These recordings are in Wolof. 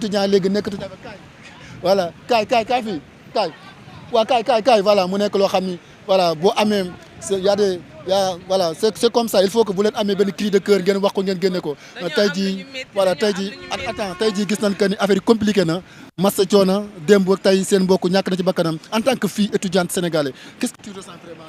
étudiant léegi nekkatu jafe kaay voilà kaay fii kaay waaw kaay voilà mu nekk loo xam ni voilà boo amee y a des voilà c'est comme ça il faut que bu leen amee benn cri de cœur ngeen wax ko ngeen génne ko tey jii voilà tey jii gis nañ que ni affaire yi compliqué na massa coono démb tey seen mbokk ñàkk na ci bakkanam en tant que fille étudiante sénégalaise qu'est-ce que tu ressens vraiment.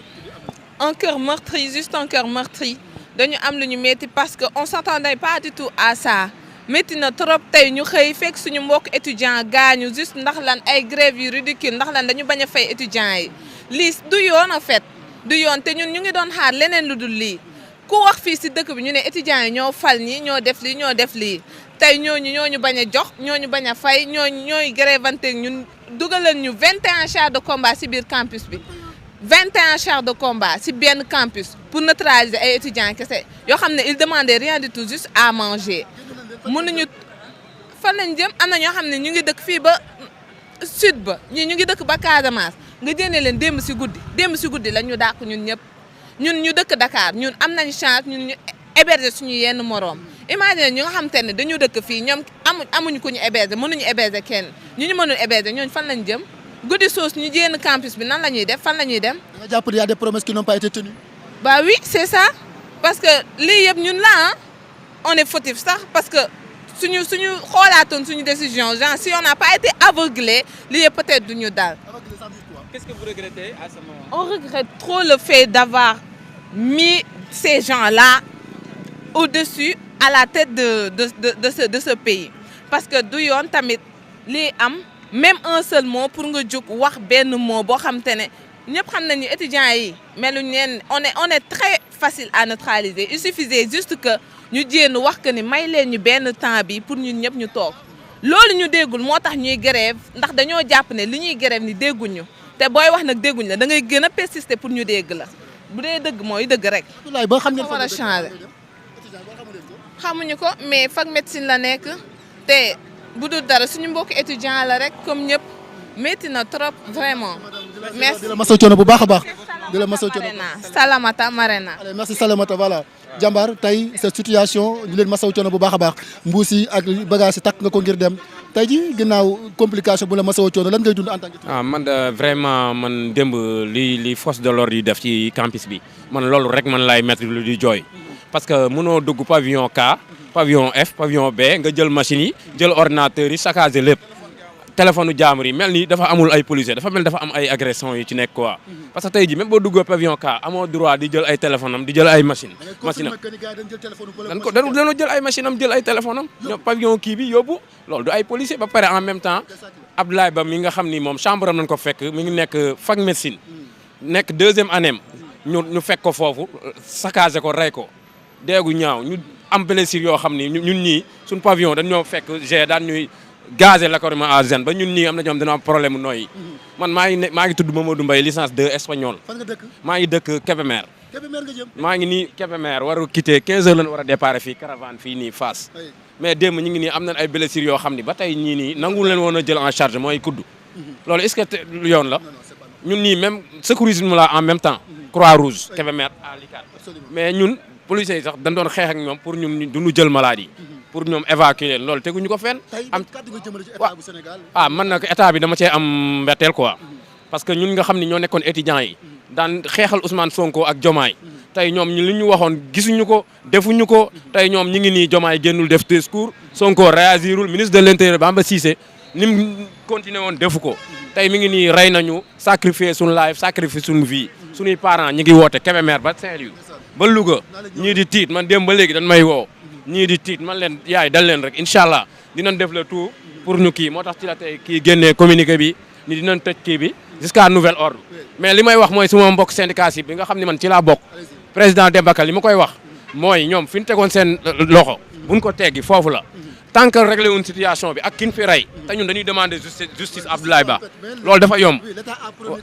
Un cœur meurtri, juste un cœur meurtri dañu am lu ñu métti parce que on s'attendait pas du tout à ça métti na trop tey ñu xëy fekk suñu mbokk étudiant gaañu juste ndax lan ay grève yu ridicule ndax lan dañu bañ a fay étudiants yi lii du yoon en fait du yoon te ñun ñu ngi doon xaar leneen lu dul lii ku wax fii si dëkk bi ñu ne étudiants yi ñoo fal ñi ñoo def lii tey ñooñu bañ a jox ñooñu bañ a fay ñooy grévante ñun dugalal ñu 21 chars de combat si biir campus bi 21 chars de combat si benn campus pour neutraliser ay étudiants kese yoo xam ne ils demandaient rien du tout juste à manger mënuñu fan lañ jëm am na ñoo xam ne ñu ngi dëkk fii ba sud ba ñii ñu ngi dëkk ba Casamance nga jëndee leen démb si guddi la ñu dàq ñun ñëpp ñun ñu dëkk Dakar ñun am nañ chance ñun ñu héberger suñu yenn moroom imagine ñu nga xam te ne dañu dëkk fii ñoom amuñu ku ñu héberger mënuñu héberger kenn ñu mënul héberger ñooñu fan lañ jëm guddi soos ñu jénn campus bi nan la ñuy def fan la ñuy dem. da nga jàpp ne y a des promesses qui n'ont pas été tenues. Bah oui c'est ça parce que lii yëpp ñun la on est fautif sax parce que suñu xoolaatoon suñu décision genre si on n'a pas été aveuglé lii yëpp peut-être duñu dal. Qu'est-ce que vous regrettez à ce moment? On regrette trop le fait d'avoir mis ces gens-là au-dessus à la tête de ce pays parce que du yoon tamit lii am même un seul mot pour nga jóg wax benn mot boo xam te ne ñëpp xam nañu étudiants yi meluñ leen on est très facile à neutraliser il suffisait juste que ñu jéem wax que ni may leen ñu benn temps bi pour ñun ñëpp ñu toog loolu ñu déggul moo tax ñuy grève ndax dañoo jàpp ne li ñuy grève ni dégguñu te booy wax nag dégguñ la da ngay gën a persister pour ñu dégg la bu dee dëgg mooy dëgg rek. ba xam war a changer xamuñu ko mais fac médecine la nekk te bu dul dara suñu mbokk étudiant la rek comme ñëpp métti na trop vraiment. merci di la masawu coono bu baax a baax. di la masawu coono Salamata Marena. allez merci Salamata voilà. Jambar tey cette situation ñu leen masawu coono bu baax a baax mbuus yi ak bagage yi takk nga ko ngir dem tey ji ginnaaw complication bu la masawu coono lan ngay dund en tant que. Man vraiment man démb li force de l'ordre yi def ci campus bi man loolu rek man laay mettre lu di jooy parce que mënoo dugg pavillon K pavillon F pavillon B nga jël machine yi jël ordinateur yi saccagé lépp téléphone jaamur yi mel ni dafa amul ay policiers dafa mel dafa am ay agression yi ci nekk quoi parce que tey ji même boo duggoo pavillon K amoo droit di jël ay téléphone am di jël ay machine dañoo jël ay machine am jël ay téléphone am ñoom pavillon kii bi yóbbu loolu du ay policiers ba pare en même temps Abdoulaye Ba mi nga xam ni moom chambre am nañ ko fekk mi ngi nekk fac médecine nekk deuxième année ñu fekk ko foofu saccagé ko rey ko deegu ñaaw ñu am blessure yoo xam ni ñun ñii suñ pavillon dañ ñoo fekk g daan ñuy gazé lacrymogène à gêne ba ñun ñii am na ñoom dina am problème mu nooyi man maa ngi tudd Mamadou Mbaye licence 2 espagnol. fan nga dëkk. maa ngi dëkk Kébémer. Kébémer nga jëm. maa ngi nii Kébémer war a quitter 15 heures lañ war a départ fii caravane fii nii Fass mais démb ñu ngi nii am nañ ay blessures yoo xam ni ba tey ñii nii nanguwul leen woon a jël en charge mooy kudd loolu est-ce que yoon la ñun nii même secourisme la en même temps Croix-Rouge Kébémer à l'ICAR mais ñun policiers yi sax dañ doon xeex ak ñoom pour ñun duñu jël maladie pour ñoom évacuer leen loolu teguñu ko fenn. Man nag état bi dama cee am mbetteel quoi parce que ñun nga xam ni ñoo nekkoon étudiants yi daan xeexal Ousmane Sonko ak Diomaye tey ñoom li ñu waxoon gisuñu ko defuñu ko tey ñoom ñi ngi nii Diomaye génnul def discours Sonko réagirul ministre de l'intérieur Bamba Cissé ni mu continué woon defu ko tey mi ngi nii rey nañu sacrifier suñu life sacrifier suñu vie suñuy parents ñi ngi woote Kébémer ba Saint-Louis ba Louga ñii di tiit man dem ba léegi dañ may woo ñii di tiit man leen yaay dal leen rek incha allah dinañ def le tout pour ñu kii moo tax ci la tey kii génnee communiqué bi ni dinañ tëj kii bi jusqu'à nouvel ordre mais li may wax mooy suma mbokk syndicat bi nga xam ne man ci laa bokk président Demba Ka li ma koy wax mooy ñoom fi ñu tegoon seen loxo buñ ko teggi foofu la tant que réglé wuñ situation bi ak kin fi rey te ñun dañuy demander justice Abdoulaye Ba loolu dafa yomb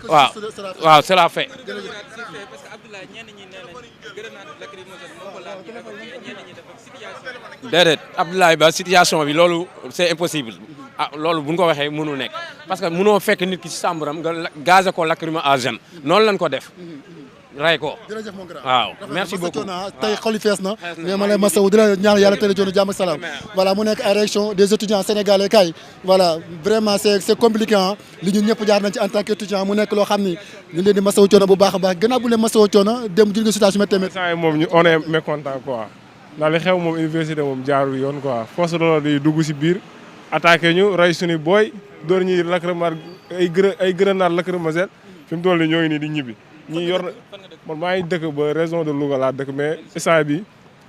waaw c'est la fait déedéet Abdoulaye Ba situation bi loolu c'est impossible loolu bu ñu ko waxee mënul nekk parce que mënoo fekk nit ki ci sàmbaram nga gazé ko lacrymogène à gêne noonu lañ ko def ray ko. jërëjëf mon grand. waaw merci beaucoup tey xol yi fees na. mais ma lay masawu di la ñaan yàlla teel a joonu jàmm ak salaam. voilà mu nekk ay réaction des étudiants sénégalais kay voilà vraiment c'est compliqué li ñun ñëpp jaar nañ ci en tant qu'étudiant mu nekk loo xam ni ñu leen di masawu coono bu baax a baax gannaaw bu leen masawu coono dem jël nga situation métti métti. saa yi moom ñu on est mécontent quoi ndax li xew moom université moom jaarul yoon quoi force de l'ordre di dugg si biir attaqué ñu rey suñu booy door ñuy lacrymogène ay grenade lacrymogène fi mu toll nii ñoo ngi nii di ñibbi ñi yor na man maa ngi dëkk ba région de Louga laa dëkk mais instant bi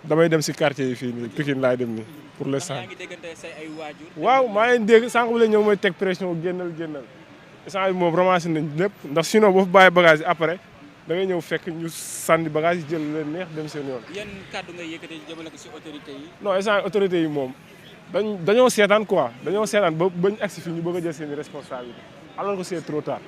damay dem si quartier yi fii nii Pikine laay dem nii pour l'instant. waaw maa ngi dégg sànq bu la ñëw mooy teg pression génnal instant bi moom ramassé nañ lépp ndax sinon boo fa bàyyi bagage yi après da ngay ñëw fekk ñu sànni bagage yi jël leen neex dem seen yoon. yan kàddu ngay yëkkati jëmale ko si autorité yi. non instant autorité yi moom dañoo seetaan quoi dañoo seetaan ba bañ agsi fii ñu bëgg a jël seen responsabilité alors que c'est trop tard.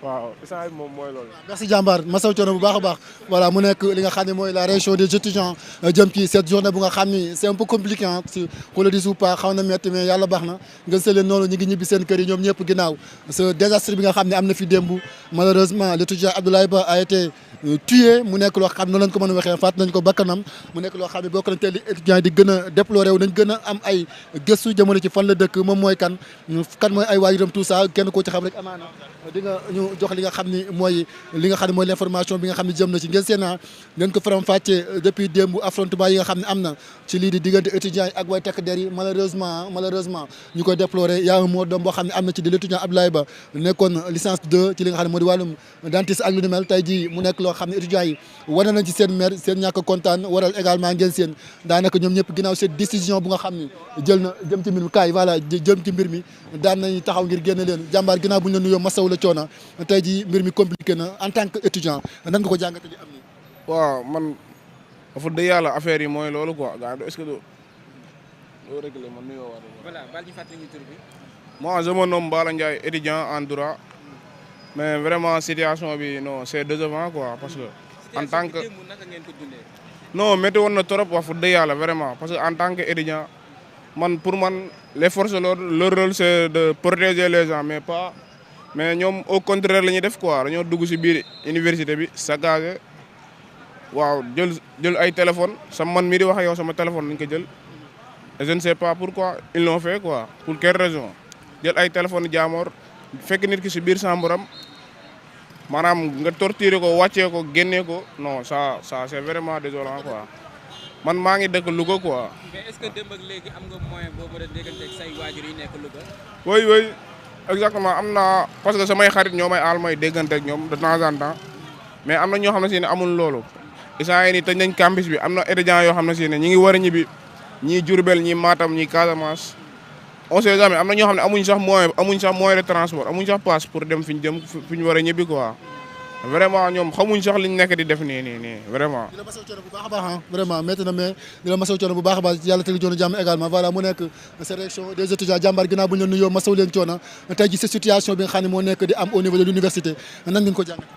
waaw instant bi moom mooy loolu. merci jàmbaar masaw coono bu baax a baax voilà mu nekk li nga xam ne mooy la réaction des étudiants jëm ci cette journée bu nga xam ni c'est un peu compliqué si qu'on le dise ou pas xaw na métti mais yàlla baax na nga sëleen noonu ñu ngi ñibbi seen kër yi ñoom ñëpp ginnaaw ce désastre bi nga xam ne am na fi démb malheureusement l'étudiant Abdoulaye Ba a été tué mu nekk loo xam noonu lañ ko mën a waxee faat nañ ko bakkanam mu nekk loo xam ne bokk nañ teel étudiants yi di gën a déploré wu nañ gën a am ay gëstu jëmale ci fan la dëkk moom mooy kan mooy ay waajuram tout ça kenn koo ci xam rek amaana di nga ñu jox li nga xam ni mooy l'information bi nga xam ne jëm na ci ngeen seen ngeen ko faram fàccee depuis démb affrontement yi nga xam ne am na ci lii di diggante étudiants yi ak way takk der yi malheureusement ñu koy déplorer y a un mort d'homme boo xam ne am na ci di l'étudiant Abdoulaye Ba nekkoon licence 2 ci li nga xam ne moo di wàllum dentiste ak lu ni mel tey jii mu nekk loo xam ne étudiants yi wane nañ ci seen mer seen ñàkk kontaan waral également ngeen seen daanaka ñoom ñëpp ginnaaw cette décision bu nga xam ni jël na jëm ci mbir mi kaay voilà jëm ci mbir mi daan nañ taxaw ngir génne leen jàmbaar ginnaaw bu ñu la nuyoo masawu la coono tey jii mbir mi compliqué na en tant que étudiant nan nga ko jàngate di am nii. waaw man dafa dëgg yàlla affaire yi mooy loolu quoi gars est-ce que doo réglé man nuyoo waat. voilà baal ñu fàttali ñu tur bi. moi je me nomme Bala Ndiaye étudiant en droit mais vraiment situation bi non c'est décevant quoi parce que. en tant que naka ngeen ko dundee. non métti woon na trop wax fa dëgg yàlla vraiment parce que en tant que étudiant pour man les forces de l'ordre leur rôle c'est de protéger les gens mais ñoom au contraire la ñuy def quoi dañoo dugg ci biir université bi saccagé waaw jël ay téléphone man mii di wax ak yow sama téléphone lañ ko jël et je ne sais pas pourquoi ils l'ont fait quoi pour quelle raison jël ay téléphone jaamoor fekk nit ki ci biir samburam maanaam nga torturer ko wàccee ko génnee ko non ça c'est vraiment désolant quoi man maa ngi dëkk Louga quoi. mais est-ce que démb ak léegi am nga moyen boobu de dégganteeg say waajur yi nekk Louga. oui exactement am naa parce que samay xarit ñoo may aal may déggante ak ñoom de temps en temps mais am na ñoo xam ne si ne amul loolu isaan yi nii tëj nañ campus bi am na étudiants yoo xam ne si ne ñi ngi war a ñibbi ñii Diourbel ñii Matam ñii Casamance on sait jamais am na ñoo xam ne amuñ sax moyen de transport amuñ sax passe pour dem fi ñu jëm fi ñu war a ñibbi quoi vraiment ñoom xamuñ sax liñ nekk di def nii vraiment. di la masawu coono bu baax a baax vraiment métti na mais di la masawu coono bu baax a baax yàlla teg joonu jàmm également voilà mu nekk cette réaction des étudiants jàmbaar ginnaaw bu ñu leen nuyoo masawu leen coono tey ji cette situation bi nga xam ne moo nekk di am au niveau de l'université nan ngeen ko jàngat.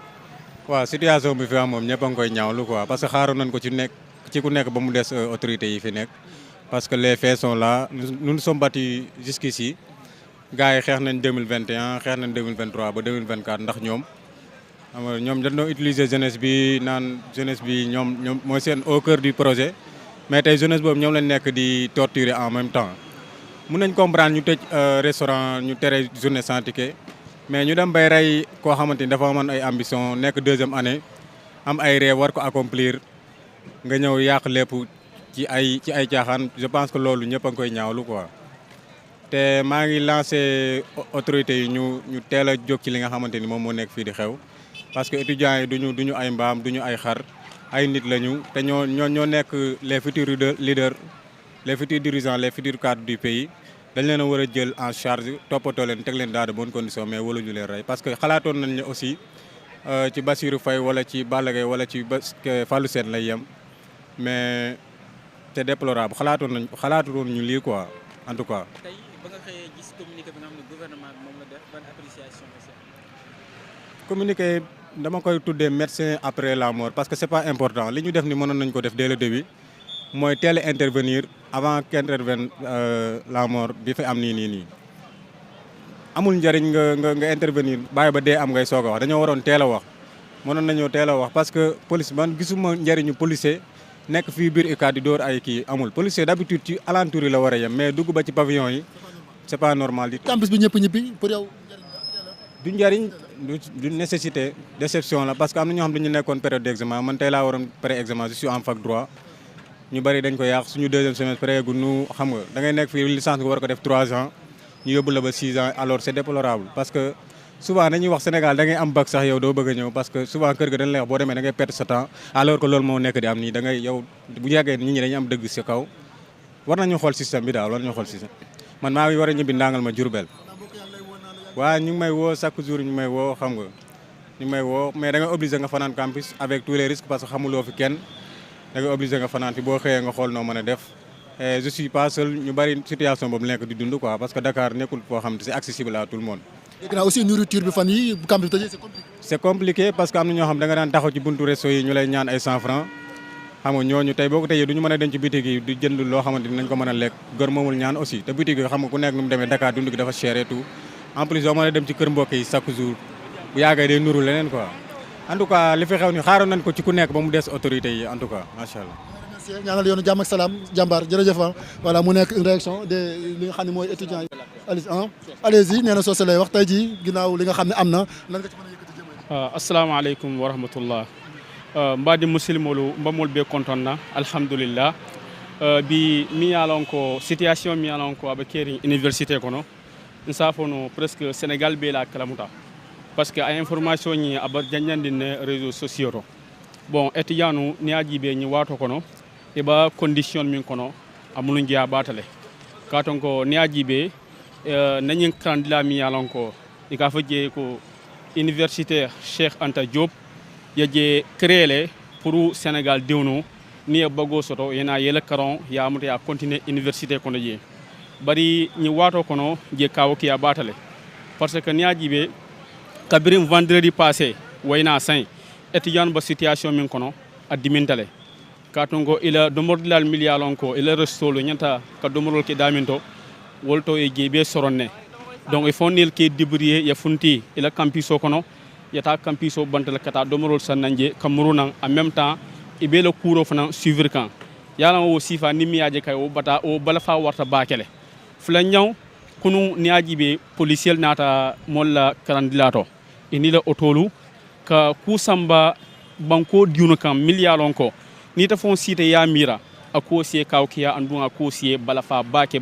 waaw situation bi fi am moom ñëpp a ngi koy ñaawlu quoi parce que xaaroon nañ ko ci ku nekk ba mu des autorités yi fi nekk parce que les faits sont là nous nous sommes battus jusqu'ici gars yi xeex nañ 2021 xeex nañ 2023 ba 2024 ndax ñoom dañoo utiliser jeunesse bi naan jeunesse bi ñoom mooy seen au cœur du projet mais tey jeunesse boobu ñoom lañ nekk di torturer en même temps mun nañ comprendre ñu tëj restaurant ñu tere journée sans ticket mais ñu dem bay rey koo xamante ni dafa amoon ay ambition nekk deuxième année am ay rêve war ko accomplir nga ñëw yàq lépp ci ay caaxaan je pense que loolu ñëpp a ngi koy ñaawlu quoi te maa ngi lancé autorités yi ñu teel a jóg ci li nga xamante ni moom moo nekk fii di xew parce que étudiants yi duñu ay mbaam duñu ay xar ay nit lañu te ñoo nekk les futurs leaders les futurs dirigeants les futurs cadres du pays dañ leen a war a jël en charge toppatoo leen teg leen dans de bonnes conditions mais waruñu leen rey parce que xalaatoon nañ ne aussi ci Bassirou Faye wala ci Balla Gaye wala ci Fallou Sène lay yem mais c'est déplorable xalaatoon ñu lii quoi en tout cas. tey ba nga xëyee gis communiqué bi nga xam ne gouvernement bi moom la def ban appréciation la communiqué dama koy tuddee médecin après la mort parce que c'est pas important li ñu def ni mënoon nañ ko def dès le début mooy teel a intervenir avant qu'intervienne la mort bi fi am nii amul njëriñ nga intervenir bàyyi ba dee am ngay soog a wax dañoo waroon teel a wax mënoon nañoo teel a wax parce que police man gisuma njëriñu policier nekk fii biir UCAD di dóor ay kii amul policier d'habitude ci alentour yi la war a yem mais dugg ba ci pavillon yi c'est pas normal di campus bi ñëpp ñibbi pour yow. du njëriñ du nécessité déception la parce que am na ñoo xam dañu nekkoon période d'examen man tey laa waroon pré-examen je suis en fac droit ñu bari dañ ko yàq suñu deuxième semestre pré-gu nu xam nga da ngay nekk fii licence nga war ko def 3 ans ñu yóbbu la ba 6 ans alors c'est déplorable parce que souvent dañuy wax Sénégal da ngay am bac sax yow doo bëgg a ñëw parce que souvent kër ga dañ lay wax boo demee da ngay perdre sa temps alors que loolu moo nekk di am nii da ngay yow bu yàggee nit ñi dañuy am dëgg si kaw war nañu xool système bi daal war nañu xool système man maa ngi war a ñibbi ndàngal ma Diourbel waaw ñu ngi may woo chaque jour ñu ngi may woo xam nga ñu ngi may woo mais da nga obligé nga fanaan campus avec tous les risques parce que xamuloo fi kenn da nga obligé nga fanaan fi boo xëyee nga xool noo mën a def et je suis pas seul ñu bari situation boobu nekk di dund quoi parce que Dakar nekkul foo xam ne c'est accessible à tout le monde. dégg naa aussi nourriture bi fan yi bu campus bi tëjee c'est compliqué. c'est compliqué parce que am na ñoo xam da nga daan taxaw ci buntu resto yi ñu lay ñaan ay 100 francs xam nga ñooñu tey boo ko teyee du ñu mën a dem ci bitig yi di jënd loo xamante ni nañ ko mën a lekk gër moomul ñaan aussi te bitig yi xam nga ku nekk nu mu demee Dakar dund gi dafa cher et tout en plus doo mën a dem ci kër mbokk yi chaque jour bu yàggee day nuru leneen quoi en tout cas li fi xew ni xaaroon nañ ko ci ku nekk ba mu des autorités yi en tout cas macha allah. merci ñaanal yoonu jàmm ak salaam jàmbaar jërëjëf voilà mu nekk une réaction de li nga xam ne mooy étudiants yi. allez-y nee na soo lay wax tey jii ginnaaw li nga xam ne am na lan nga ci mën a yëkkati jëmale. assalamu aleykum wa rahmatullah mbaadi musilmolu mbamol be kontonna alhamdulillah bi mi yalon ko situation mi yalon ko aɓe keeri université kono nsafono presque sénégal be la kalamuta parce que a information ñi aɓa jaññandinne réseau sociaux to bon étudiant nu ni a jiiɓe ñi wato kono eɓa condition min kono amunu jeeya ɓatale ka ton ko ni a jiiɓe nañin karandila mi yalon ko e ka fo jeeye ko université Cheikh Anta Diop yaje créé pour Sénégal diwnu ni e bago soto yana yele karon ya amuta ya continuer université kono je bari ñi wato kono je kawo ki ya batale parce que ni ajibe kabirim vendredi passé wayna sain étudiant ba situation min kono adimintale katongo ila domordilal millialon ko ila restolo nyanta ka domorol ke daminto wolto e jebe soronne donc il faut nil ke débrouiller ya funti ila campiso kono yata campiso bantal kata domorol sananje kamuruna en même temps e be le cours fana suivre kan yala o sifa nimiyaje kay o bata o balafa warta bakele fula ñaw kunu niaji be policiel nata molla karandilato ini la otolu ka kusamba banko diunu kan millialon ko ni ta fon site ya mira ako sie kawkiya andu ako sie balafa bake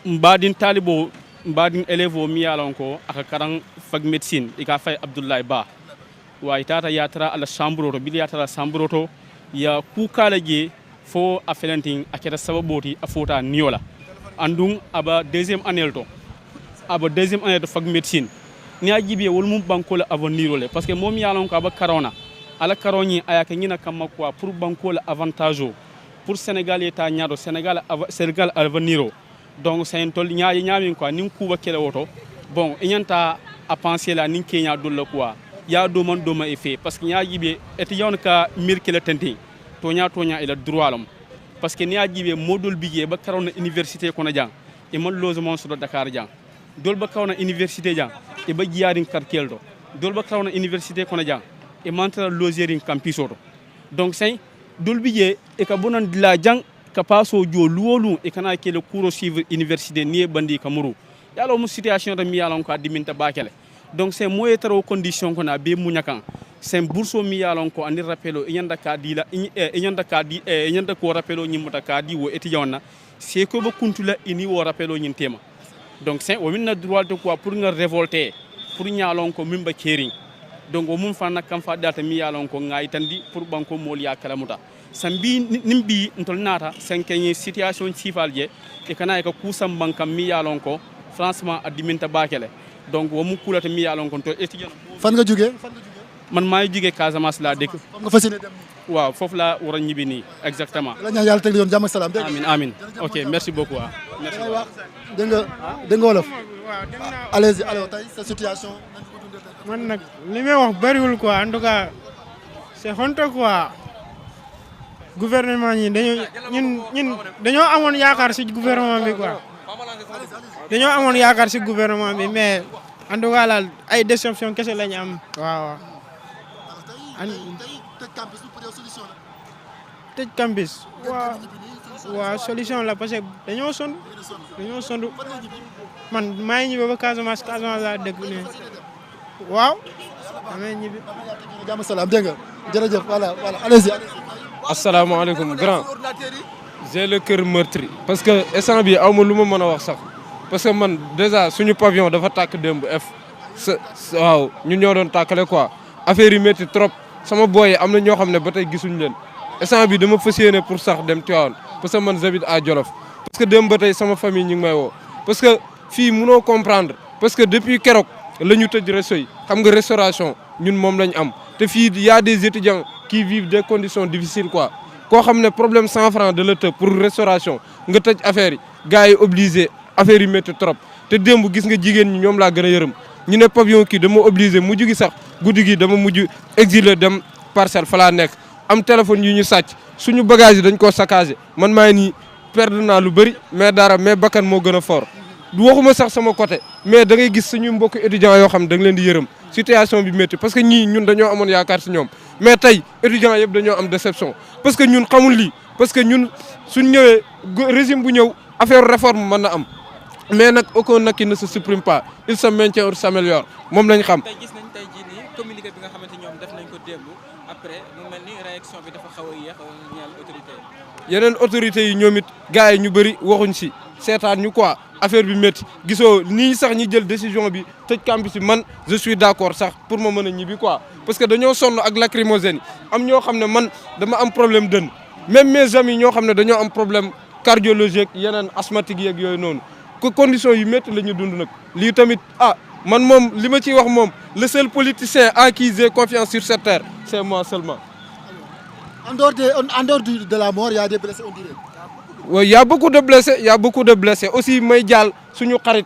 mbadin talibo mbadin élève mi yalon ko aka karan fag médecine ika fay Abdoulaye Ba wa itata yatra ala chambroto bil yatra chambroto ya ku kala je fo a felentin aketa sababoti a fota niola andum aba deuxième année to fag médecine ni ajibe wol mum banko la avenir le parce que mom yalon ko aba karona ala karoni ayaka nyina kamma quoi pour banko la avantage pour Sénégal état ñado Sénégal avenir donc c'est un tol ñaami quoi nin kuba kele woto bon inyanta a penser la nin kenya dolla quoi ya do man do ma effet parce que ñaajibe et yon ka mir kele tenti to nya ila droit lam parce que ñaajibe modul bije ba karona université ko na jang e man logement sur Dakar jang dol ba kawna université jang e ba jiyarin karkeldo dol ba kawna université ko na jang e mantra logerin campiso to donc c'est dol bije e ka bonan dila jang ka paso jo luwolu e kana kele cours suivre université ni bandi kamuru yalo mu situation de mi yalon ko diminta bakele donc c'est moyen taro condition ko na be munyakan c'est bourso mi yalon ko ani rappelo e nyanda ka di la e nyanda ko rappelo nyimuta ka di wo étudiant c'est ko ba kuntula ini wo rappelo nyin tema donc c'est o minna droit de quoi pour nga révolter pour nyalon ko mimba kering donc o mum fanna kam fa data mi yalon ko ngaytandi pour banko mol ya kalamuta sambi nimbi ntol nata sankenye situation cifalje e kana ka kusam bankam mi yalon ko franchement adiminta bakele donc wo mu kulata mi yalon ko to étudiant fan nga jógee man may jógee Casamance la dëkk nga fasiyene dem waaw foofu la war a ñibbi nii exactement la ñaan yàlla teg yoon jàmm ak salaam amin ok merci beaucoup merci wax dégg nga wolof allez-y alors tey sa situation man nag li may wax bariwul quoi en tout cas c'est honte quoi gouvernement ñi dañoo amoon yaakaar ci gouvernement bi quoi dañoo amoon yaakaar ci gouvernement bi mais en tout cas daal ay déception kese lañ am waaw. tëj campus waaw solution la parce que dañoo sonn man maa ngi ñibbi ba Casamance laa dëkk ne waaw damay ñibbi. jàmm salaam dégg nga jërëjëf voilà allez-y. asalaamaaleykum grand. j'ai le cœur meurtri parce que instant bi aw ma lu ma mën a wax sax parce que man déjà suñu pavillon dafa tàkk démb waaw ñun ñoo doon tàkkale quoi affaire yi métti trop sama boy am na ñoo xam ne ba tey gisuñu leen instant bi dama fas yéene pour sax dem Tivaouane parce que man j'habite à Jolof parce que démb ba tey sama famille ñu ngi may woo parce que fii mënoo comprendre parce que depuis keroog la ñu tëj resto yi xam nga restauration ñun moom lañ am te fii y a des étudiants qui vivent des conditions difficiles quoi koo xam ne problème 100 francs de la të pour restauration nga tëj affaire yi gars yi obligé affaire yi métti trop te démb gis nga jigéen ñi ñoom laa gën a yërëm ñu ne pavillon kii dama obligé mujj gi sax guddi gi dama mujj exilé dem parcelle fa laa nekk am téléphone yu ñu sàcc suñu bagage yi dañ koo saccagé man maa nii perdre naa lu bëri mais bakkan moo gën a fort waxuma sax sama côté mais da ngay gis suñu mbokk étudiants yoo xam da nga leen di yërëm situation bi métti parce que ñii ñun dañoo amoon yaakaar si ñoom mais tey étudiants yëpp dañoo am déception parce que ñun xamul lii parce que ñun suñ ñëwee régime bu ñëw affaire réforme mën na am mais nag aucun acquis ne se supprime pas il se maintient ou s'améliore moom lañ xam. tey gis nañ tey jii nii communiqué bi nga xamante ñoom def nañ ko démb après mu mel ni réaction bi dafa xaw a yéex ñeel autorité yi. yeneen autorités yi ñoom it gars yi ñu bëri waxuñ si seetaan ñu quoi affaire bi métti gisoo nii sax ñi jël décision bi tëj campus bi man je suis d'accord sax pour ma mën a ñibbi quoi parce que dañoo sonn ak lacrymogène yi am ñoo xam ne man dama am problème dënn même mes amis ñoo xam ne dañoo am problème cardiologique yeneen asthmatique yeeg yooyu noonu que conditions yu métti la ñu dund nag lii tamit man moom li ma ciy wax moom le seul politicien en qui j'ai confiance sur cette terre c'est moi seulement. En dehors de la mort, il y a des blessés, on dirait. Oui, il y a beaucoup de blessés, aussi may jaal suñu xarit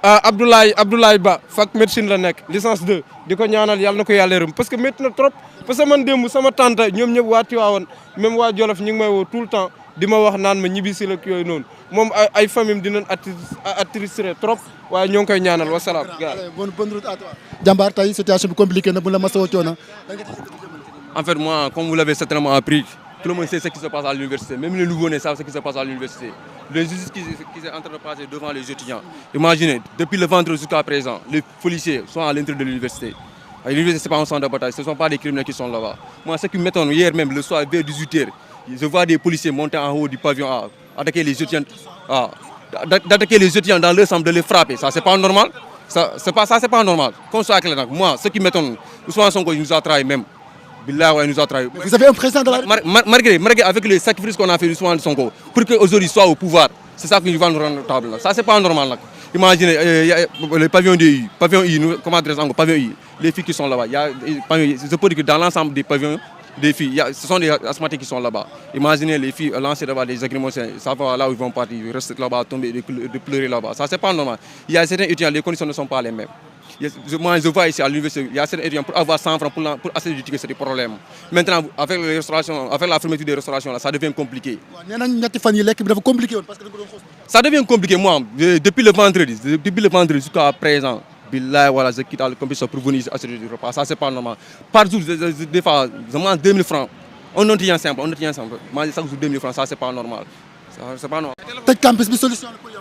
Abdoulaye Ba fac médecine la nekk licence 2 di ko ñaanal yàlla na ko yàlla yërëm parce que métti na trop parce que man démb sama tante ñoom ñëpp waa Tivaouane même waa Jolof ñu ngi may woo tout le temps di ma wax naan ma ñibbi si la yooyu noonu moom ay famille dinañ attristé trop waaye ñoo ngi koy ñaanal wasalaam. Bonne route à toi. Jambar tey situation bi compliquée na bu la masoo coono. En fait, moi, comme vous l'avez certainement appris, tout le monde sait ce qui se passe à l'université. Même les nouveau-nés savent ce qui se passe à l'université. L'injustice qui est en train de passer devant les étudiants. Imaginez, depuis le vendredi jusqu'à présent, les policiers sont à l'intérieur de l'université. L'université, ce n'est pas un centre de bataille, ce ne sont pas des criminels qui sont là-bas. Moi, ce qui m'étonne, hier même, le soir, vers 18h, je vois des policiers monter en haut du pavillon à attaquer les étudiants, dans leur chambre, de les frapper. Ça, c'est pas normal. C'est pas normal. Comme ça, moi, ce qui m'étonne, Ousmane Sonko, il nous a trahi même. Billah, ouais, il nous a trahi. Vous avez un président de la République malgré avec les sacrifices qu'on a fait Ousmane Sonko, pour qu'aujourd'hui soit au pouvoir, c'est ça qui va nous rendre table. Ça, c'est pas normal. Là. Imaginez, le pavillon I, comment adresse encore, pavillon I, les filles qui sont là-bas. Je peux dire que dans l'ensemble des pavillons, des filles, ce sont des asthmatiques qui sont là-bas. Imaginez les filles lancer là-bas des agrimocènes, ça va là où ils vont partir, rester là-bas, tomber, de pleurer là-bas. Ça, c'est pas normal. Il y a certains étudiants, les conditions ne sont pas les mêmes. Moi, je vois ici à l'université, il y a certains étudiants pour avoir 100 francs pour acheter du ticket, c'est des problèmes. Maintenant, avec les restaurations, avec la fermeture des restaurations, là, ça devient compliqué. Ça devient compliqué, moi, depuis le vendredi jusqu'à présent. Billah, voilà, je quitte le campus pour venir acheter du repas. Ça, c'est pas normal. Par jour, des fois, je mange 2000 francs. On en tient simple. Manger chaque jour 2000 francs, ça, c'est pas normal. C'est pas normal. Tëj campus bi solution pour yow.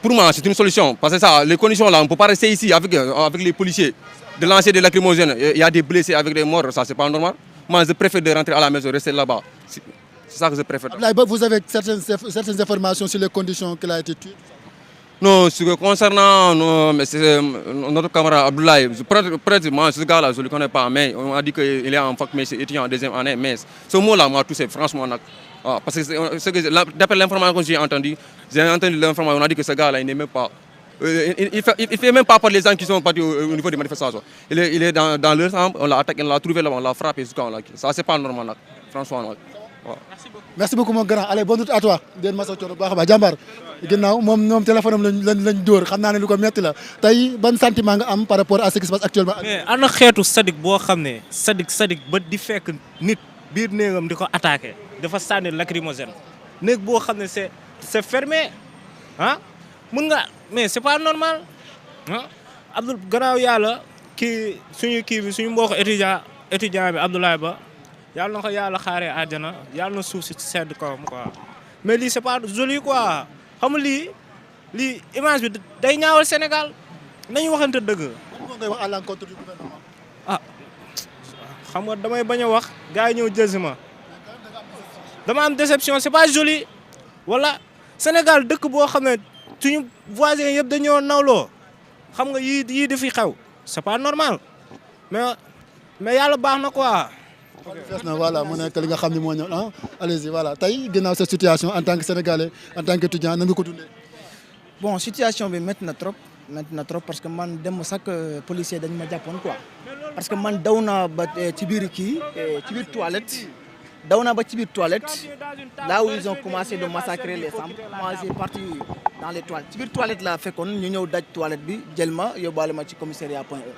Pour moi, c'est une solution. Parce que ça, les conditions là, on ne peut pas rester ici avec les policiers, de lancer des lacrymogènes. Il y a des blessés avec des morts, ça, c'est pas normal. Moi, je préfère de rentrer à la maison, rester là-bas. C'est ça que je préfère. Vous avez certaines informations sur les conditions qu'il a été tué? Non, concernant notre camarade Abdoulaye, peut-être moi, ce gars-là, je ne le connais pas, mais on a dit qu'il est en fac, mais c'est étudiant en deuxième année. Mais ce mot-là m'a touché, franchement. Parce que d'après l'information que j'ai entendu l'information, on a dit que ce gars-là, il n'est même pas. Il ne fait même pas par les gens qui sont partis au niveau des manifestations. Il est dans leur chambre, on l'a attaqué, on l'a trouvé là-bas, on l'a frappé. Ça, c'est pas normal, là, franchement. Merci beaucoup mon grand. Allez, bonne route à toi. Den ma sa coono baax a baax jàmbaar ginnaaw moom téléphone am lañ dóor xam naa ne lu ko metti la tey ban sentiment nga am par rapport à ce qui se passe actuellement. mais ana xeetu sadik boo xam ne sadik ba di fekk nit biir néegam di ko attaqué dafa sànni lacrymogène néeg boo xam ne c'est fermé mun nga mais c'est pas normal gannaaw yàlla suñu suñu mbokk étudiant bi Abdoulaye Ba yàlla na ko yàlla xaaree àjjana yàlla na suuf si sedd kawam quoi mais lii c'est pas joli quoi xam nga lii image bi day ñaawal Sénégal nañu waxante dëgg. lan ngay wax à l'encontre du gouvernement. xam nga damay bañ a wax gars yi ñëw jël si ma dama am déception c'est pas joli wala Sénégal dëkk boo xam ne suñu voisins yëpp dañoo nawloo xam nga yii di fi xew c'est pas normal mais yàlla baax na quoi. fees na voilà mu nekk li nga xam ne moo ñëw allez-y voilà tey ginnaaw cette situation en tant que sénégalais en tant qu'étudiant na nga ko dundee. bon situation bi métti na trop parce que man dem sax policier dañ ma jàppoon quoi parce que man daw naa ba ci biir toilette là où ils ont commencé de massacrer les femmes moi j'ai parti dans les toilettes ci biir toilette laa fekkoon ñu ñëw daj toilette bi jël ma yóbbaale ma ci commissariat Point E.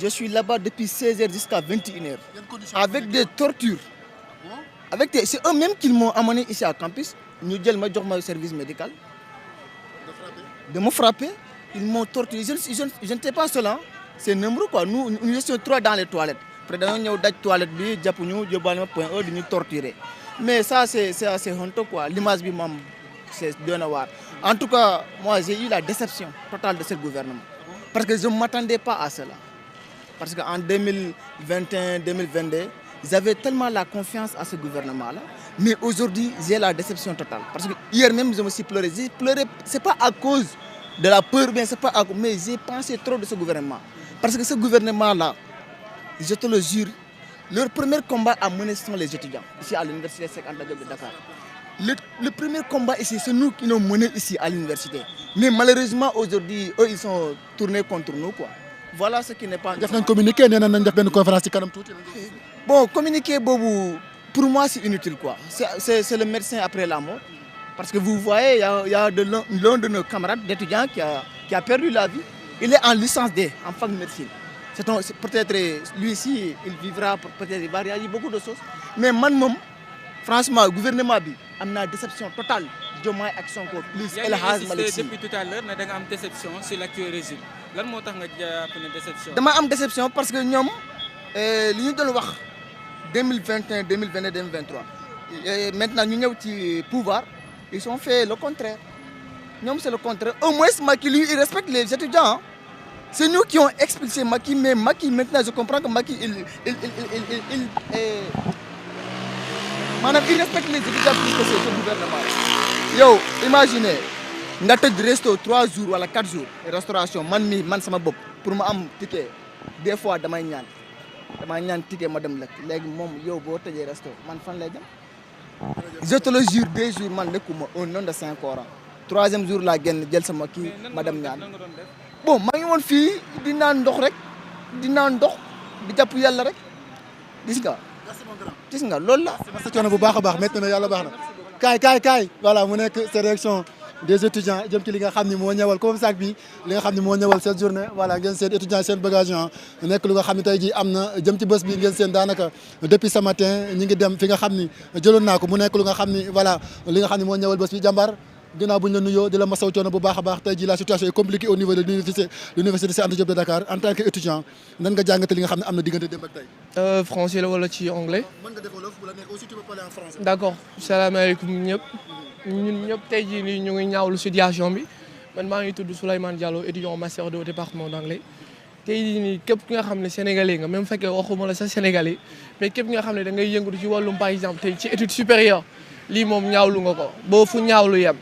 Je suis là-bas depuis 16h jusqu'à 21h avec des tortures c'est eux-mêmes qui m'ont amené ici à campus ñu jël ma jox ma service médical de me frapper. Ils m'ont torturé. Je n'étais pas seul, hein. C'est nombreux quoi. Nous étions 3 dans les toilettes. Après, nous avons des toilettes, nous avons Point E, nous torturer. Mais ça, c'est assez honteux quoi. L'image, c'est de voir. En tout cas, moi, j'ai eu la déception totale de ce gouvernement. Parce que je ne m'attendais pas à cela. Parce qu'en 2021, 2022, ils avaient tellement la confiance à ce gouvernement-là. Mais aujourd'hui, j'ai la déception totale. Parce que hier même, je me suis pleuré. J'ai pleuré, ce n'est pas à cause de la peur, mais j'ai pensé trop de ce gouvernement. Parce que ce gouvernement-là, je te le jure, leur premier combat à mener ce sont les étudiants, ici à l'université Cheikh Anta Diop de Dakar. Le premier combat ici, c'est nous qui nous menons ici à l'université. Mais malheureusement, aujourd'hui, eux, ils sont tournés contre nous, quoi. Voilà ce qui n'est pas... Vous avez communiqué, vous avez fait une conférence. Bon, communiquer, pour moi, c'est inutile, quoi. C'est le médecin après la mort. Parce que vous voyez, il y a l'un de nos camarades d'étudiants qui a perdu la vie. Il est en licence D, en fac de médecine. Peut-être lui ici, il vivra, peut-être il va réaliser beaucoup de choses. Mais moi, franchement, le gouvernement a une déception totale. Diomaye ak Sonko plus El Hadj Malick Sy. Depuis tout à l'heure, da nga am déception sur l'actuel régime. Lan moo tax nga jàpp ne déception? Dama am déception parce que ñoom li ñu doon wax 2021, 2022, 2023. Maintenant ñu ñëw ci pouvoir. Ils ont fait le contraire. Nous, c'est le contraire. Au moins, Macky, lui, il respecte les étudiants. Hein. C'est nous qui avons expulsé Macky, mais Macky, maintenant, je comprends que Macky, il respecte les étudiants plus que ce gouvernement. Yo, imaginez, nous avons resto 3 jours ou 4 jours, restauration, man sama bop, pour moi, am ticket, des fois, damay ñaan ticket, madame Lek. Légui, mom, yo, bo tejé resto, man fan lay jëm. Je te le jure, 2 jours, man, au nom de Saint-Coran. 3e jour, la guenne, jël sama ki, madame Niane. Bon, ma ngi won fi di naan ndox rek, di japp yalla rek. Gis nga loolu la. C'est coono bu baax a baax métti na yàlla baax na. kaay voilà mu nekk ces réactions des étudiants jëm ci li nga xam ni moo ñëwal comme sac bi li nga xam ni moo ñëwal cette journée voilà ngeen seen étudiants seen bagage nekk lu nga xam ne tey jii am na jëm ci bés bi ngeen seen daanaka depuis ce matin ñi ngi dem fi nga xam ni jëloon naa ko mu nekk lu nga xam ni voilà li nga xam ni moo ñëwal bés bi jàmbaar ginnaaw bu ñu la nuyoo di la masaw coono bu baax a baax tey jii la situation est compliquée au niveau de l'université Cheikh Anta Diop de Dakar en tant que étudiant nan nga jàngate li nga xam ne am na diggante démb ak tey. Français la wala ci anglais. mën nga def wolof bu la nekk aussi tu peux parler en français. D'accord salaamaaleykum ñëpp ñun ñëpp tey jii nii ñu ngi ñaawlu situation bi man maa ngi tudd Souleymane Diallo étudiant master au département d'anglais tey jii nii képp ki nga xam ne sénégalais nga même fekkee waxuma la sa sénégalais mais képp ki nga xam ne da ngay yëngatu ci wàllum par exemple tey ci étude supérieure lii moom ñaawlu nga ko boo fu ñaawlu yem.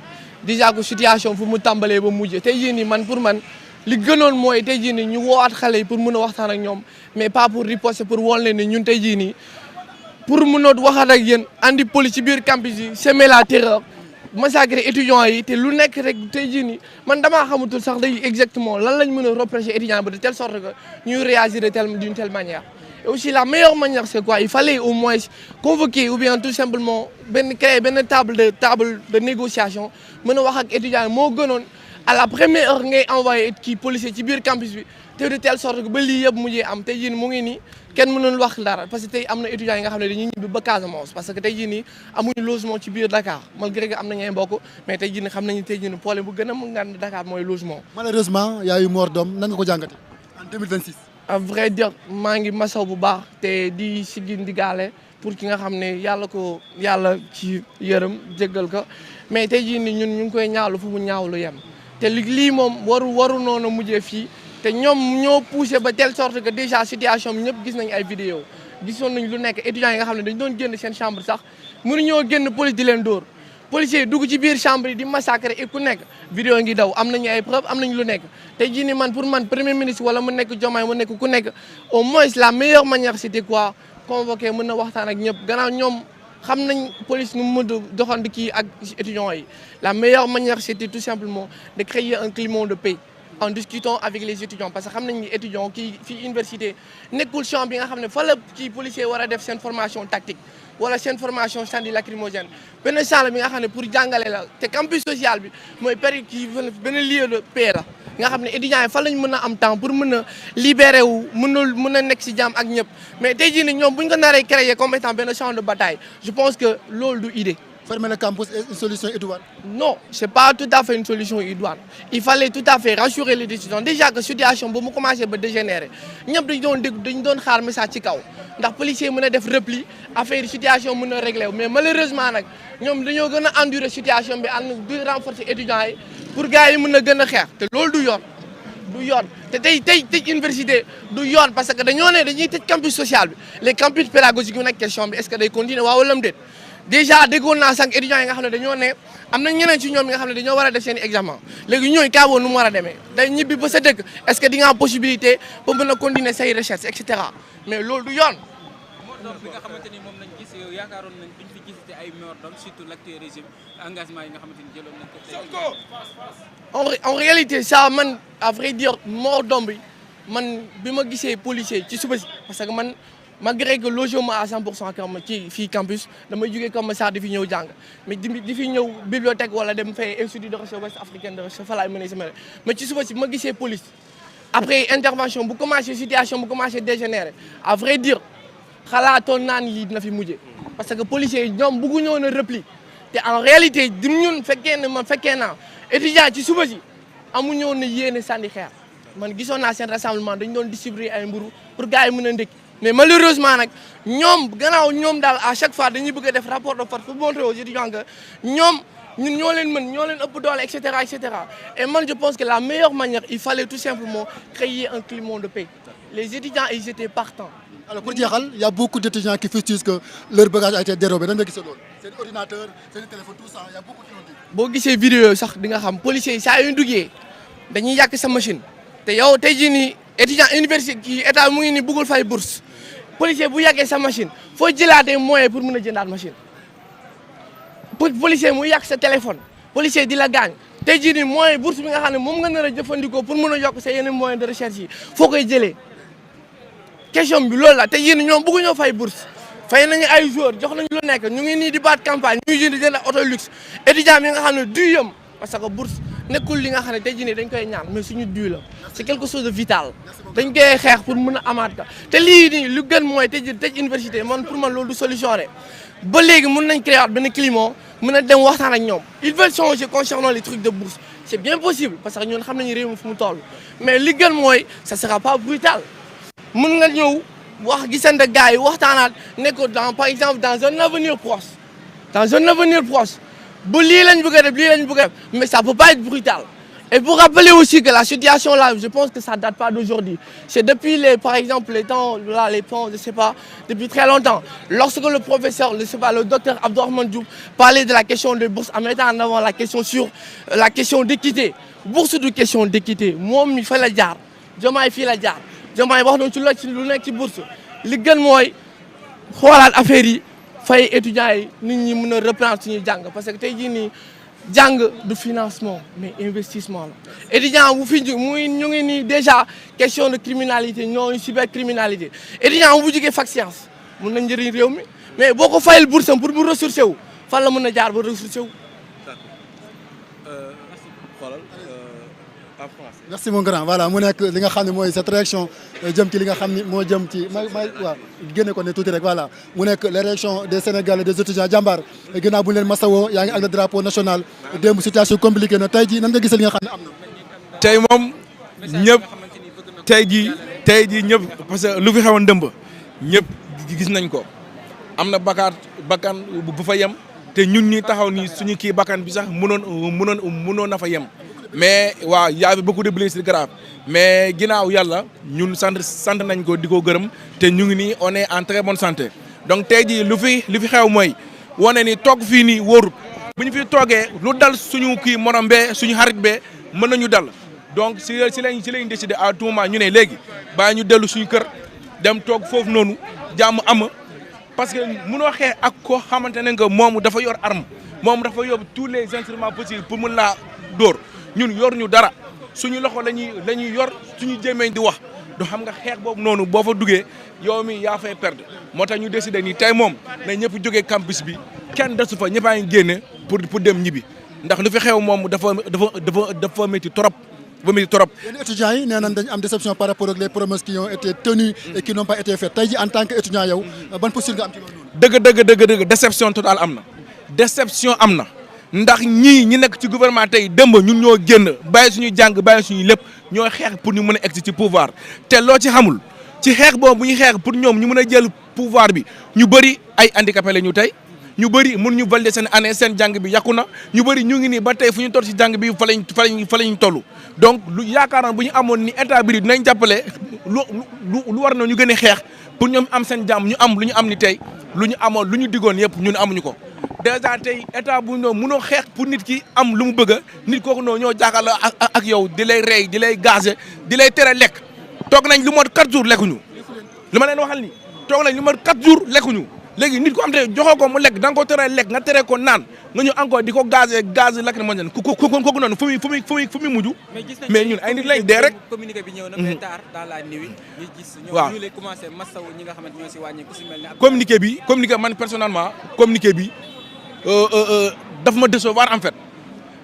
déjà que situation fu mu tàmbalee ba mujjee tey jii nii man pour man li gënoon mooy tey jii nii ñu woowaat xale yi pour mën a waxtaan ak ñoom mais pas pour riposter pour won leen ne ñun tey jii nii pour mën a waxaat ak yéen andi police ci biir campus yi semer la terreur massacrer étudiants yi te lu nekk rek tey jii nii man damaa xamatul sax day exactement lan lañ mën a reprocher étudiants ba de telle sorte que ñuy réagir d'une telle manière. Et aussi la meilleure manière c'est quoi? Il fallait au moins convoquer ou bien tout simplement créer une table de négociation mën a wax ak étudiants moo gënoon à la première heure ngay envoyé kii policier ci biir campus bi te de telle sorte que ba lii yëpp mujjee am tey jii mu ngi nii kenn mënul wax dara parce que tey am na étudiants yi nga xam ne dañuy ñibbi ba Casamance parce que tey jii nii amuñu logement ci biir Dakar malgré que am nañu ay mbokk mais tey jii nii xam nañu tey jii nii problème bu gën a mu ngaan Dakar mooy logement. malheureusement y a eu mort d'homme nan nga ko jàngate en 2026. à vrai dire maa ngi masaw bu baax te di siggi ndigaale pour ki nga xam ne yàlla ko yàlla ci yërëm jéggal ko mais tey jii nii ñun ñu ngi koy ñaawlu fu mu ñaawlu yem te lii moom waru noonu mujjee fii te ñoom ñoo poussé ba telle sorte que déjà situation bi ñëpp gis nañ ay vidéo gisoon nañ lu nekk étudiants yi nga xam ne dañ doon génn seen chambre sax mënuñoo génn police di leen dóor policiers yi dugg ci biir chambre yi di massacrer et ku nekk vidéo ngi daw am nañu ay preuve am nañu lu nekk tey jii nii man pour man premier ministre wala mu nekk Diomaye mu nekk ku nekk au moins la meilleure manière c'était quoi convoquer mën na waxtaan ak ñëpp gannaaw ñoom xam nañ police nu mu mën a doxandi kii ak étudiants yi la meilleure manière c'était tout simplement de créer un climat de paix en discutant avec les étudiants parce que xam nañ ni étudiants kii fii université nekkul champ bi nga xam ne fa la kii policier war a def seen formation tactique wala seen formation sandi lacrymogène benn champ bi nga xam ne pour jàngale la te campus social bi mooy période kii benn lieu de paix la nga xam ne étudiants yi fa lañ mën a am temps pour mën a libéré wu mën a nekk si jàmm ak ñëpp mais tey jii nii ñoom bu ñu ko naree créer comme étant benn champ de bataille je pense que loolu du idée. Fermer le campus est une solution idoine? Non, c'est pas tout à fait une solution idoine. Il fallait tout à fait rassurer les décisions. Déjà que situation bu mu commencé ba dégénérer ñëpp dañ doon xaar message ci kaw ndax policier mën a def repli affaire situation mën a réglé mais malheureusement nag ñoom dañoo gën a endurer situation bi ànd di renforcer étudiants yi pour gars yi mën a gën a xeex te loolu du yoon te tey université du yoon parce que dañoo ne dañuy tëj campus social bi les campus pédagogiques yu nekk question bi est-ce que day continuer waaw wala déet déjà déggoon naa sànq étudiants yi nga xam ne dañoo ne am na ñeneen ci ñoom yi nga xam ne dañoo war a def seen examen léegi ñooy kaaboo nu mu war a demee day ñibbi ba sa dëkk est-ce que di nga am possibilité pour mën a continuer say recherche et cetera mais loolu du yoon. mort d'homme bi nga xamante ni moom lañ gis yow yaakaaroon nañ buñ fi gisati ay mort d'homme surtout l'actuel régime engagement yi nga xamante ni jëloon nañ ko. en réalité ça man à vrai dire mort d'homme bi man bi ma gisee policier ci suba si parce que man. malgré que logement à 100% comme ci fii campus damay jógee comme ça di fi ñëw jàng mais di fi ñëw bibliothèque wala dem fay institut de recherche ouest africaine de recherche fa laay mënee sama mais ci suba si ma gisee police après intervention bu commencé situation bu commencé dégénérer à vrai dire xalaatoon naa ni lii dina fi mujjee parce que policiers yi ñoom bëgguñu woon a repli te en réalité di ñun fekkee naa étudiant ci suba si amuñu woon a yéene sànni xeer man gisoon naa seen rassemblement dañu doon distribuer ay mburu pour gars yi mën a ndékki mais malheureusement nag ñoom gannaaw ñoom daal à chaque fois dañuy bëgg a def rapport de force pour montrer aux étudiants que ñoom ñun ñoo leen mën ñoo leen ëpp doole et cetera et man je pense que la meilleure manière il fallait tout simplement créer un climat de paix les étudiants ils étaient partants. alors pour jeexal il y a beaucoup d'étudiants qui fustigent que leur bagage a été dérobé da nga gis loolu seen ordinateur seen téléphone tout ça il y a beaucoup qui l'ont dit. boo gisee vidéo sax di nga xam policiers yi saa yu ñu duggee dañuy yàq sa machine te yow tey jii nii étudiant université kii état mu ngi nii bëggul fay bourse policier bu yàggee sa machine foo jëlaatee moyen pour mën a jëndaat machine policier mu yàq sa téléphone policier di la gaañ tey jii nii moyen bourse bi nga xam ne moom nga nar a jëfandikoo pour mën a yokk sa yeneen moyen de recherche yi foo koy jëlee question bi loolu la tey jii nii ñoom bëgguñoo fay bourse fay nañu ay joueurs jox nañu lu nekk ñu ngi nii di baat campagne ñu ngi jënd auto luxe étudiant bi nga xam ne du yëm parce que bourse nekkul li nga xam ne tey jii nii dañ koy ñaan mais suñu duy la c'est quelque chose de vital dañ koy xeex pour mën a amaat ka te lii nii lu gën mooy tëj université man pour man loolu du solution rek ba léegi mën nañ créer benn climat mën a dem waxtaan ak ñoom ils veulent changer concernant les trucs de bourse c'est bien possible parce que ñun xam nañu réew mi fu mu toll mais li gën mooy ça sera pas brutal mën nga ñëw wax gisante gars yi waxtaanaat ne ko par exemple dans un avenir proche bu lii lañ bëgg a def lii lañ bëgg a def mais ça peut pas être brutal et pour rappeler aussi que la situation là je pense que ça date pas d'aujourd'hui c'est depuis par exemple les temps je sais pas depuis très longtemps lorsque le professeur le docteur Abdourahmane Diouf parlait de la question des bourses en mettant en avant la question sur la question d'équité bourse du question d'équité moom mi fa la jaar Diomaye fii la jaar Diomaye wax nañ ci lu nekk ci bourse li gën mooy xoolaat affaire yi fay étudiants yi nit ñi mën a reprendre suñuy jàng parce que tey jii nii jàng du financement mais investissement la étudiant bu fi ñu ngi nii déjà question de criminalité ñooñu cybercriminalité étudiant bu jógee fac science mën na njëriñ réew mi mais boo ko fayal bourse pour mu ressourcer wu fan la mën a jaar ba ressourcer wu. xoolal en France. merci mon grand voilà mu nekk li nga xam ne mooy cette réaction jëm ci li nga xam ni moo jëm ci may waaw génne ko ne tuuti rek voilà mu nekk les réactions des Sénégalais des étudiants jàmbaar ginnaaw bu ñu leen masawoo yaa ngi ak le drapeau national démb situation compliquée na tey jii nan nga gisal li nga xam ne am na. tey moom ñëpp tey jii ñëpp parce que lu fi xewoon dëmb ñëpp gis nañ ko am na bakkan bu fa yem te ñun ñi taxaw nii suñu kii bakkan bi sax mënoon na fa yem. mais waaw y avait beaucoup de blessures graves mais ginnaaw yàlla ñun sant nañ ko di ko gërëm te ñu ngi nii on est en très bonne santé donc tey jii lu fi xew mooy wane ni toog fii nii wóorut bu ñu fi toogee lu dal suñu kii morom bee suñu xarit bee mën nañu dal donc si lañ décidé à tout moment ñu ne léegi bàyyi ñu dellu suñu kër dem toog foofu noonu jàmm am parce que mënoo xeex ak koo xamante ne que moom dafa yor arme moom dafa yor tous les instruments possibles pour mën laa dóor. ñun yor ñu dara suñu loxo la ñuy yor suñu jéemeñ di wax du xam nga xeex boobu noonu boo fa duggee yow mi yaa fay perdre moo tax ñu décidé nii tey moom na ñëpp jógee campus bi kenn desu fa ñëppaa ngi génne pour dem ñibbi ndax lu fi xew moom dafa métti trop ba métti trop. yéen étudiants yi nee nañ dañ am déception par rapport ak les promesses qui ont été tenues et qui n'ont pas été faites tey ji en tant que étudiant yow ban posture nga am ci loolu noonu. dëgg déception totale am na déception am na. ndax ñi nekk ci gouvernement tey dëmb ñun ñoo génn bàyyi suñu jàng bàyyi suñu lépp ñoo xeex pour ñu mën a egg ci pouvoir te loo ci xamul ci xeex boobu bu ñu xeex pour ñoom ñu mën a jël pouvoir bi ñu bëri ay handicapé la ñu tey ñu bëri mën ñu valider seen année seen jàng bi yàqu na ñu bëri ñu ngi nii ba tey fu ñu toll ci jàng bi fa lañ toll donc lu yaakaaroon bu ñu amoon ni état bi dinañ jàppale lu war na ñu gën a xeex pour ñoom am seen jàmm ñu am lu ñu am ni tey lu ñu amoon lu ñu diggoon yëpp ñun amuñu ko. déjà tey état bu ñëw mënoo xeex pour nit ki am lu mu bëgg nit kooku noonu ñoo jàkkaarloo ak yow di lay rey di lay gazé di lay tere lekk toog nañ lu mot 4 jours lekkuñu li ma leen waxal ni toog nañ lu mot 4 jours lekkuñu léegi nit ko am te joxoo ko mu lekk da nga ko tere lekk nga tere ko naan nga ñëw encore di ko gazé gaz lacrymogène kooku noonu fu muy mujj mais ñun ay nit lañ dee rek. communiqué bi ñëw na mais tard dans la nuit ñu gis waaw ñu lay commencé masawu ñi nga xamante ñoo si wàññi ku si mel ne communiqué man personnellement communiqué bi daf ma décevoir en fait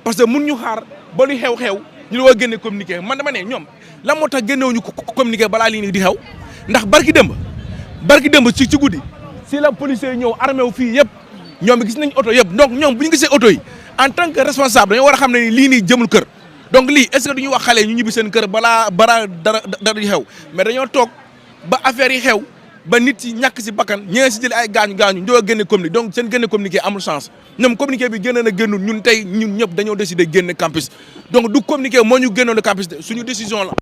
parce que mun ñu xaar ba lu xew-xew ñu la war a génne communiqué man dama ne ñoom lan moo tax génnewuñu communiqué balaa lii nii di xew ndax barki dëmb ci guddi si la policiers yi ñëw armé wu fii yëpp ñoom gis nañ oto yëpp donc ñoom bu ñu gisee oto yi en tant que responsable dañoo war a xam ne lii nii jëmul kër donc lii est-ce que du ñu wax xale ñu ñibbi seen kër balaa dara di xew mais dañoo toog ba affaire yi xew ba nit yi ñàkk si bakkan ñeneen si jëlee ay gaañu ñoo génne communiqué donc seen génne communiqué amul chance ñoom communiqué bi génne na génnul ñun tey ñun ñëpp dañoo décidé génne campus donc du communiqué moo ñu génnoon le campus de suñu décision la.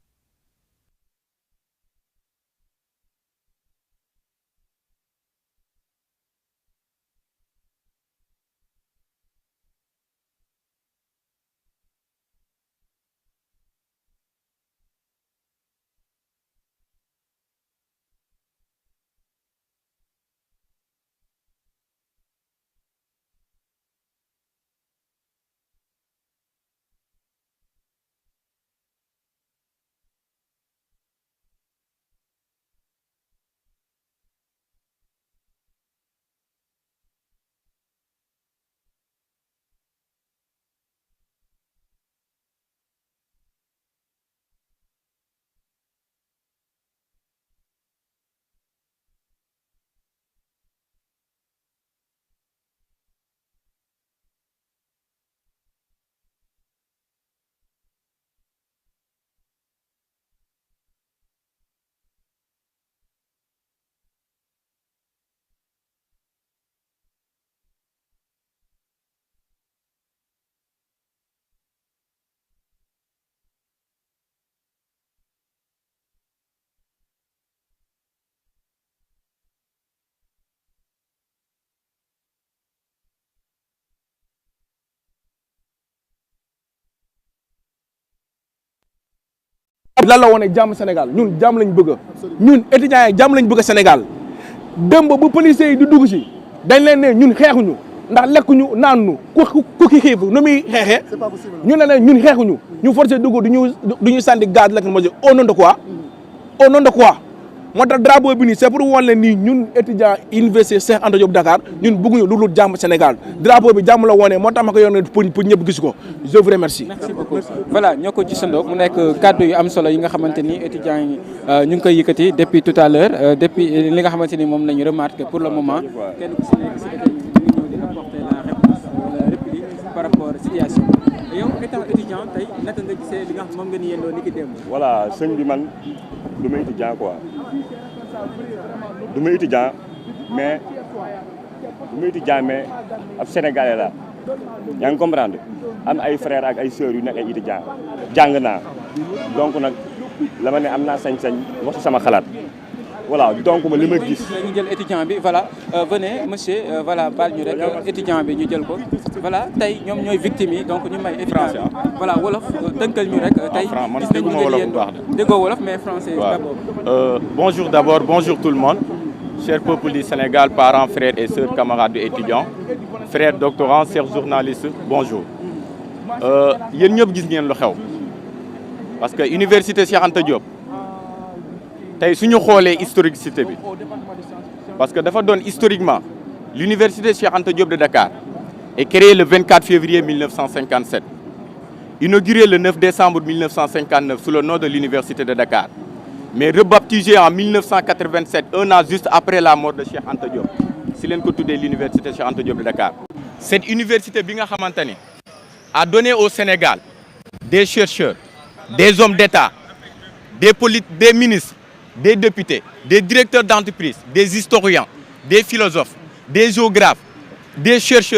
lan la wone jàmm Sénégal ñun jàmm lañ bëgg ñun étudiants yi jàmm lañ bëgg Sénégal démb bu policiers yi di dugg si dañ leen ne ñun xeexuñu ndax lekkuñu naanu ku ki xiif nu muy xeexee ñu ne leen ñun xeexuñu ñu forcé dugg du ñu sànni gaz lacrymogène au nom de quoi moo tax drapeau bi nii c'est pour wan leen nii ñun étudiant université Cheikh Anta Diop Dakar ñun bëgguñu lu dul jàmm Sénégal drapeau bi jàmm la wone moo tax ma ko yor pour ñëpp gis ko je vous remercie. merci beaucoup voilà ñoo ko gisandoo mu nekk kaddu yu am solo yi nga xamante ni étudiants yi ñu ngi koy yëkkati depuis tout à l'heure depuis li nga xamante ni moom la ñu remarqué pour le moment kenn ku si nekk si état yi ñu ngi ñëw di apporter la réponse wala réplique par rapport à situation yow étant étudiant tey naka nga gisee li nga xam moom nga ni yendoo ni ki démb. voilà sëñ bi man du ma étudiant quoi du ma étudiant mais ab Sénégalais la yaa ngi comprendre am ay frères ak ay sœurs yu nekk ay étudiant jàng naa donc nag la ma ne am naa sañ-sañ wax ci sama xalaat voilà donc ma li ma gis. ñu jël étudiant bi voilà venez monsieur voilà baal ñu rek étudiant bi ñu jël ko voilà tey ñoom ñooy victimes yi donc ñu may étudiant bi voilà wolof tënkal ñu rek tey gis nañu ngeen yéen déggoo wolof mais français d'abord. Bonjour d'abord, bonjour tout le monde. Chers peuple du Sénégal, parents, frères et sœurs, camarades étudiants, frères doctorants, chers journalistes, bonjour. Yéen ñëpp gis ngeen lu xew parce que université Cheikh Anta Diop tey suñu xoolee historicité bi parce que dafa doon historiquement l'université Cheikh Anta Diop de Dakar est créée le 24 février 1957, inaugurée le 9 décembre 1959 sous le nom de l'université de Dakar, mais rebaptisée en 1987, un an juste après la mort de Cheikh Anta Diop si leen ko tuddee l'université Cheikh Anta Diop de Dakar. Cette université bi nga xamante ne a donné au Sénégal des chercheurs, des hommes d'État, des ministres, des députés, des directeurs d'entreprise, des historiens, des philosophes, des géographes, des chercheurs.